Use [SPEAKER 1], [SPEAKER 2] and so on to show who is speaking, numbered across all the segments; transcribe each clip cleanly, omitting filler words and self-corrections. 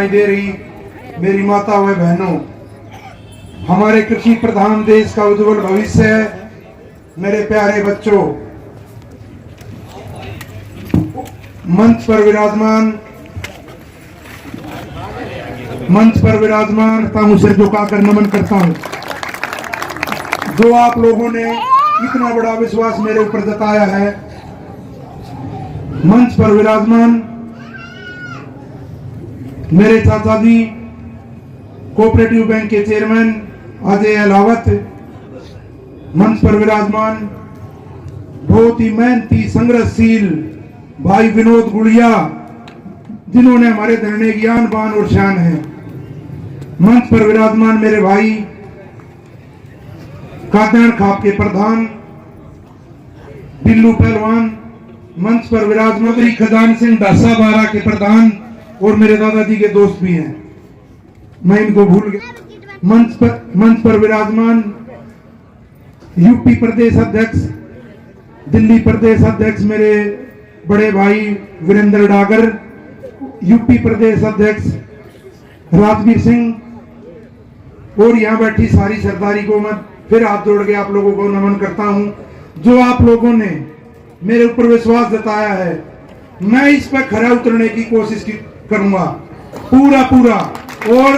[SPEAKER 1] दिखाई दे रही मेरी माता व बहनों, हमारे कृषि प्रधान देश का उज्जवल भविष्य है। मेरे प्यारे बच्चों, मंच पर विराजमान ताऊ सिर झुकाकर नमन करता हूं। जो आप लोगों ने इतना बड़ा विश्वास मेरे ऊपर जताया है, मंच पर विराजमान मेरे चाचा जी कोऑपरेटिव बैंक के चेयरमैन अजय अलावत, मंच पर विराजमान बहुत ही मेहनती संघर्षशील भाई विनोद गुड़िया, जिन्होंने हमारे धरने ज्ञान बान और शान है। मंच पर विराजमान मेरे भाई कादन खाप के प्रधान बिल्लू पहलवान, मंच पर विराजमान खजान सिंह डासा बारा के प्रधान और मेरे दादाजी के दोस्त भी हैं, मैं इनको भूल गया। मंच पर विराजमान यूपी प्रदेश अध्यक्ष, दिल्ली प्रदेश अध्यक्ष मेरे बड़े भाई वीरेंद्र डागर, यूपी प्रदेश अध्यक्ष राजवीर सिंह और यहां बैठी सारी सरदारी को मैं फिर हाथ जोड़ के आप लोगों को नमन करता हूं। जो आप लोगों ने मेरे ऊपर विश्वास जताया है, मैं इस पर खरा उतरने की कोशिश करूंगा पूरा। और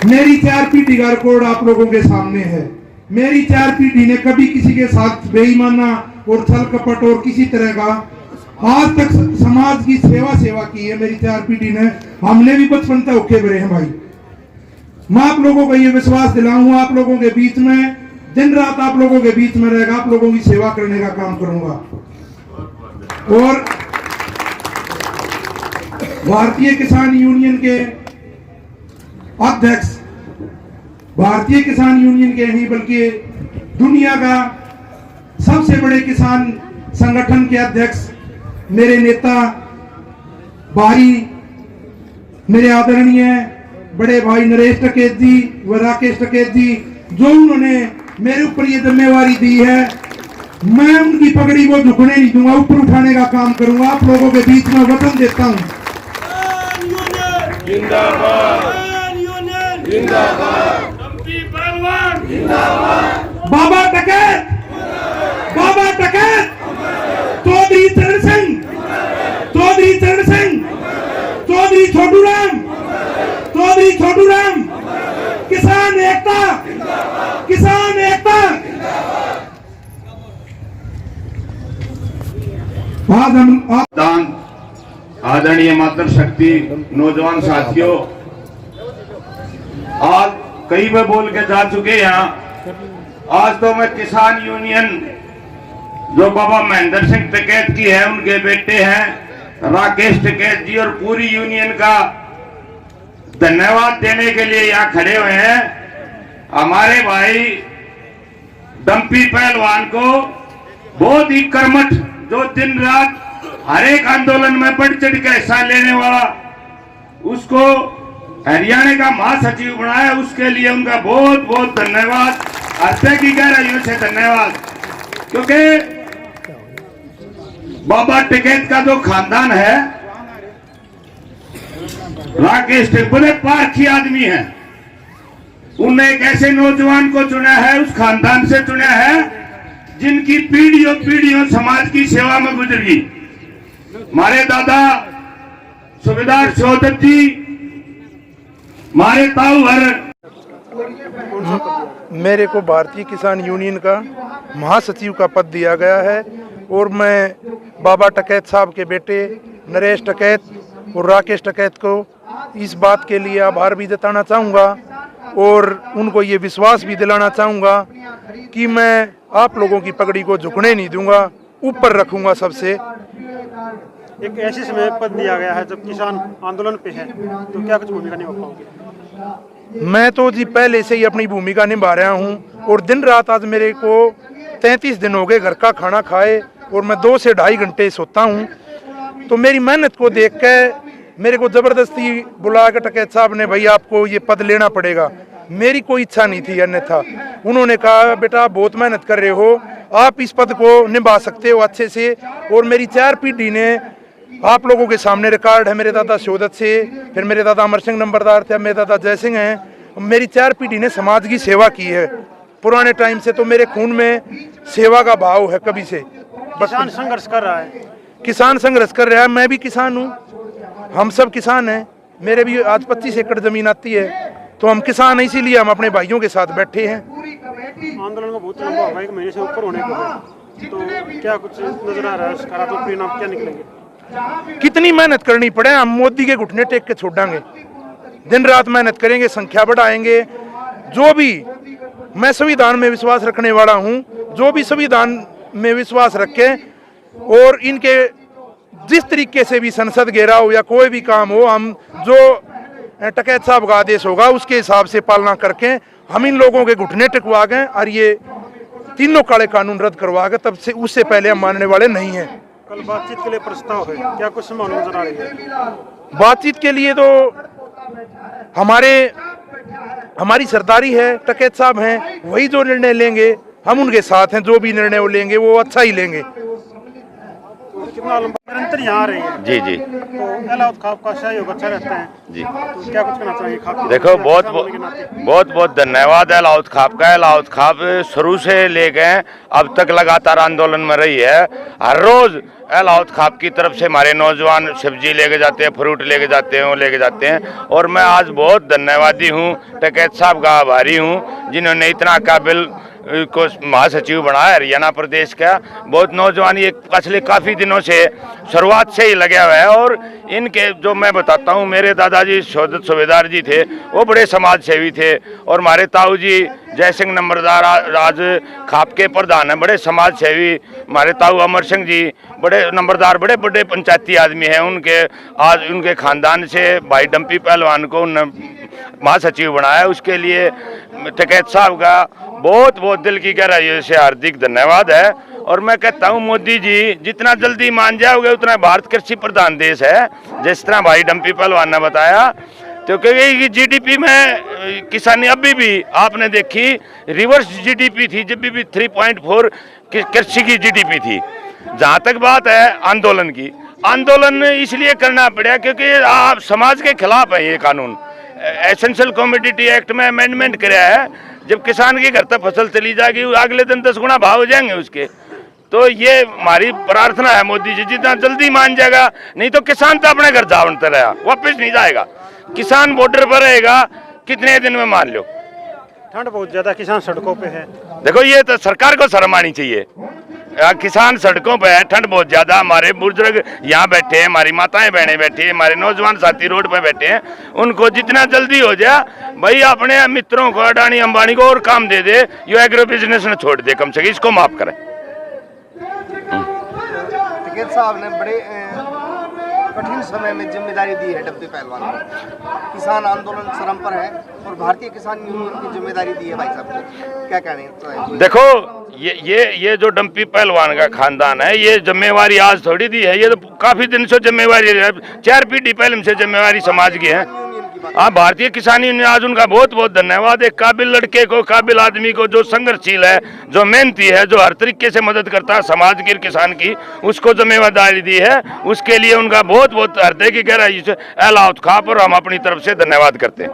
[SPEAKER 1] मेरी 4 पीढ़ी का रिकॉर्ड आप लोगों के सामने है। मेरी 4 पीढ़ी ने कभी किसी के साथ बेईमाना और छल कपट और किसी तरह का आज तक समाज की सेवा की है मेरी 4 पीढ़ी ने। हमने भी बचपन से औखे भरे हैं भाई। मैं आप लोगों को ये विश्वास दिलाऊंगा, आप लोगों के बीच में दिन रात आप लोगों के बीच में रहेगा, आप लोगों की सेवा करने का काम करूंगा। और भारतीय किसान यूनियन के अध्यक्ष, भारतीय किसान यूनियन के नहीं बल्कि दुनिया का सबसे बड़े किसान संगठन के अध्यक्ष मेरे नेता भाई, मेरे आदरणीय बड़े भाई नरेश टकेत जी व राकेश टकेत जी, जो उन्होंने मेरे ऊपर ये जिम्मेवारी दी है, मैं उनकी पगड़ी को झुकने नहीं दूंगा, ऊपर उठाने का काम करूंगा। आप लोगों के बीच में वचन देता हूं। बाबा टकेत, चौधरी चरण सिंह, चौधरी छोटू राम, किसान एकता। आज हम
[SPEAKER 2] आदरणीय मातृशक्ति नौजवान साथियों, आज कई बार बोल के जा चुके यहाँ। आज तो मैं किसान यूनियन जो बाबा महेंद्र सिंह टकेत की है, उनके बेटे हैं राकेश टकेत जी, और पूरी यूनियन का धन्यवाद देने के लिए यहाँ खड़े हुए हैं। हमारे भाई डंपी पहलवान को बहुत ही कर्मठ, जो दिन रात हर एक आंदोलन में बढ़ चढ़ के हिस्सा लेने वाला, उसको हरियाणा का महासचिव बनाया, उसके लिए उनका बहुत बहुत धन्यवाद, हृदय की गहराइयों से धन्यवाद। क्योंकि बाबा टकेत का जो खानदान है, राकेश टकेत बड़े पारखी आदमी है। उन्होंने एक ऐसे नौजवान को चुना है, उस खानदान से चुना है जिनकी पीढ़ियों समाज की सेवा में गुजर गई। हमारे दादा सुबेदार चौधरी जी, हमारे ताऊ
[SPEAKER 1] मेरे को भारतीय किसान यूनियन का महासचिव का पद दिया गया है और मैं बाबा टकेत साहब के बेटे नरेश टकेत और राकेश टकेत को इस बात के लिए आभार भी जताना चाहूँगा और उनको ये विश्वास भी दिलाना चाहूँगा कि मैं आप लोगों की पगड़ी को झुकने नहीं दूंगा, ऊपर रखूंगा सबसे।
[SPEAKER 3] एक ऐसे समय पद दिया गया है जब किसान आंदोलन पे है, तो क्या कुछ भूमिका निभा पाओगे?
[SPEAKER 1] मैं तो जी पहले से ही अपनी भूमिका निभा रहा हूँ और दिन रात आज मेरे को 33 दिन हो गए घर का खाना खाए और मैं 2 से 2.5 घंटे सोता हूँ। तो मेरी मेहनत को देख के मेरे को ज़बरदस्ती बुला के टकेत साहब ने, भाई आपको ये पद लेना पड़ेगा। मेरी कोई इच्छा नहीं थी, अन्यथा उन्होंने कहा बेटा आप बहुत मेहनत कर रहे हो, आप इस पद को निभा सकते हो अच्छे से। और मेरी 4 पीढ़ी ने आप लोगों के सामने रिकॉर्ड है। मेरे दादा शोदत से, फिर मेरे दादा अमर सिंह नंबरदार थे, अब मेरे दादा जय सिंह हैं। मेरी 4 पीढ़ी ने समाज की सेवा की है पुराने टाइम से, तो मेरे खून में सेवा का भाव है कभी से।
[SPEAKER 3] किसान संघर्ष कर रहा है।
[SPEAKER 1] किसान संघर्ष कर रहा है, मैं भी किसान हूँ, हम सब किसान हैं। मेरे भी आज 25 एकड़ जमीन आती है, तो हम किसान हैं, इसीलिए हम अपने भाइयों के साथ बैठे हैं।
[SPEAKER 3] आंदोलन को बहुत लंबा होगा, 1 महीने से ऊपर होने को है, तो क्या कुछ नजर आ रहा है, सकारात्मक परिणाम क्या निकलेंगे?
[SPEAKER 1] कितनी मेहनत करनी पड़े, हम मोदी के घुटने टेक के छोड़ांगे। दिन रात मेहनत करेंगे, संख्या बढ़ाएंगे। जो भी, मैं संविधान में विश्वास रखने वाला हूँ, जो भी संविधान में विश्वास रखे और इनके जिस तरीके से भी संसद घेराव या कोई भी काम हो, हम जो टकैत साहब का आदेश होगा उसके हिसाब से पालना करके हम इन लोगों के घुटने टिकवा गए और ये तीनों काले कानून रद्द करवा गए। तब से उससे पहले हम मानने वाले नहीं हैं।
[SPEAKER 3] कल बातचीत के लिए प्रस्ताव है, क्या कुछ संभावना नजर आ रही है?
[SPEAKER 1] बातचीत के लिए तो हमारी सरदारी है, टकैत साहब हैं, वही जो निर्णय लेंगे हम उनके साथ हैं। जो भी निर्णय वो लेंगे वो अच्छा ही लेंगे।
[SPEAKER 3] कितना लंबा निरंतर यहाँ आ रही है?
[SPEAKER 4] जी जी।
[SPEAKER 3] तो अलाउद्दीन खाप का सहयोग अच्छा रहता है
[SPEAKER 4] जी।
[SPEAKER 3] तो क्या कुछ कहना चाहिए खाप?
[SPEAKER 4] देखो, बहुत धन्यवाद है अलाउद्दीन खाप का। अलाउद्दीन खाप शुरू से ले गए अब तक लगातार आंदोलन में रही है। हर रोज अलाउद्दीन खाप की तरफ से हमारे नौजवान सब्जी लेके जाते हैं, फ्रूट लेके जाते हैं, वो लेके जाते हैं। और मैं आज बहुत धन्यवादी हूँ, टकैत साहब का आभारी हूँ, जिन्होंने इतना काबिल को महासचिव बनाया हरियाणा प्रदेश का। बहुत नौजवान ये पिछले काफ़ी दिनों से शुरुआत से ही लगे हुए है। और इनके जो मैं बताता हूँ, मेरे दादाजी शोदत सूबेदार जी थे, वो बड़े समाज सेवी थे। और हमारे ताऊ जी जय सिंह नंबरदार आज खाप के प्रधान हैं, बड़े समाज सेवी। हमारे ताऊ अमर सिंह जी बड़े नंबरदार, बड़े बड़े पंचायती आदमी हैं। उनके आज उनके खानदान से भाई डंपी पहलवान को महासचिव बनाया। उसके लिए टकैत साहब का बहुत बहुत दिल की गहराइयों से हार्दिक धन्यवाद है। और मैं कहता हूँ, मोदी जी जितना जल्दी मान जाओगे उतना भारत कृषि प्रधान देश है, जिस तरह भाई डंपी पहलवान ने बताया। तो क्योंकि जीडीपी में किसानी अभी भी आपने देखी रिवर्स जीडीपी थी, जब भी 3.4 कृषि की जीडीपी थी। जहाँ तक बात है आंदोलन की, आंदोलन इसलिए करना पड़ा क्योंकि आप समाज के खिलाफ है। ये कानून एसेंशियल कमोडिटी एक्ट में अमेंडमेंट कराया है। जब किसान के घर तक फसल चली जाएगी, अगले दिन 10 गुना भाव हो जाएंगे उसके। तो ये हमारी प्रार्थना है, मोदी जी जितना जल्दी मान जाएगा, नहीं तो किसान तो अपने घर जावनता रहा, वापस नहीं जाएगा। किसान बॉर्डर पर रहेगा, कितने दिन में मान लो।
[SPEAKER 3] ठंड बहुत ज्यादा, किसान सड़कों पे है।
[SPEAKER 4] देखो, ये तो सरकार को शर्म आनी चाहिए। किसान सड़कों पे है, ठंड बहुत ज्यादा। हमारे बुजुर्ग यहाँ बैठे हैं, हमारी माताएं बहनें बैठी हैं, हमारे नौजवान साथी रोड पे बैठे हैं। उनको जितना जल्दी हो जाए भाई, अपने मित्रों को, अडानी अंबानी को और काम दे दे, यो एग्रो बिजनेस ने छोड़ दे, कम से कम इसको माफ करें।
[SPEAKER 5] टकैत साहब ने बड़े कठिन समय में जिम्मेदारी दी है डंपी पहलवान को। किसान आंदोलन चरम पर है और भारतीय किसान यूनियन की जिम्मेदारी दी है भाई साहब को, क्या कहने चाहिए?
[SPEAKER 4] देखो, ये जो डंपी पहलवान का खानदान है, ये जिम्मेवारी आज थोड़ी दी है, ये तो काफी दिन से जिम्मेवारी है। 4 पीढ़ी पहले से जिम्मेवारी समाज की है। हाँ, भारतीय किसान यूनियन, आज उनका बहुत बहुत धन्यवाद। एक काबिल लड़के को, काबिल आदमी को, जो संघर्षशील है, जो मेहनती है, जो हर तरीके से मदद करता है समाज की, किसान की, उसको जिम्मेदारी दी है। उसके लिए उनका बहुत बहुत हृदय की गहराई से अलाउद्दीन खाप और हम अपनी तरफ से धन्यवाद करते हैं।